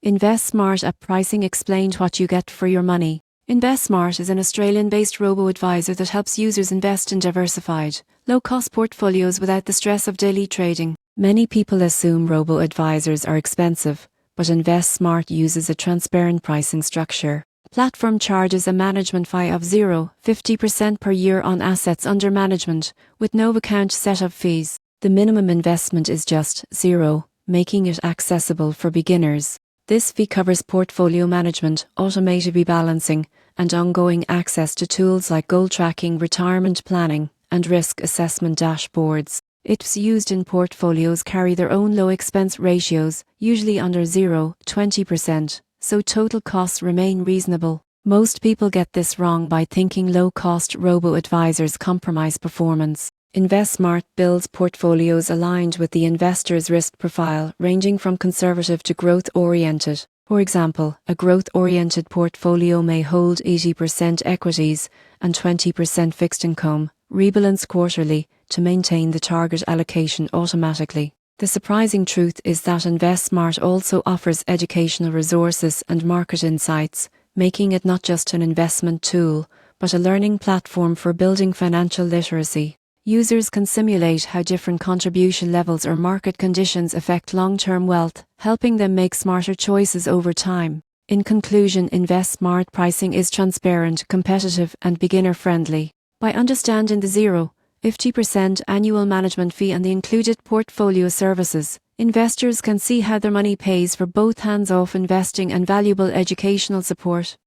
InvestSMART app pricing explained what you get for your money. InvestSMART is an Australian-based robo-advisor that helps users invest in diversified, low-cost portfolios without the stress of daily trading. Many people assume robo-advisors are expensive, but InvestSMART uses a transparent pricing structure. Platform charges a management fee of 50% per year on assets under management, with no account setup fees. The minimum investment is just $0, making it accessible for beginners. This fee covers portfolio management, automated rebalancing, and ongoing access to tools like goal tracking, retirement planning, and risk assessment dashboards. It's used in portfolios carry their own low expense ratios, usually under 20%, so total costs remain reasonable. Most people get this wrong by thinking low-cost robo-advisors compromise performance. InvestSMART builds portfolios aligned with the investor's risk profile, ranging from conservative to growth-oriented. For example, a growth-oriented portfolio may hold 80% equities and 20% fixed income, rebalance quarterly to maintain the target allocation automatically. The surprising truth is that InvestSMART also offers educational resources and market insights, making it not just an investment tool, but a learning platform for building financial literacy. Users can simulate how different contribution levels or market conditions affect long-term wealth, helping them make smarter choices over time. In conclusion, InvestSMART pricing is transparent, competitive, and beginner-friendly. By understanding the 50% annual management fee and the included portfolio services, investors can see how their money pays for both hands-off investing and valuable educational support.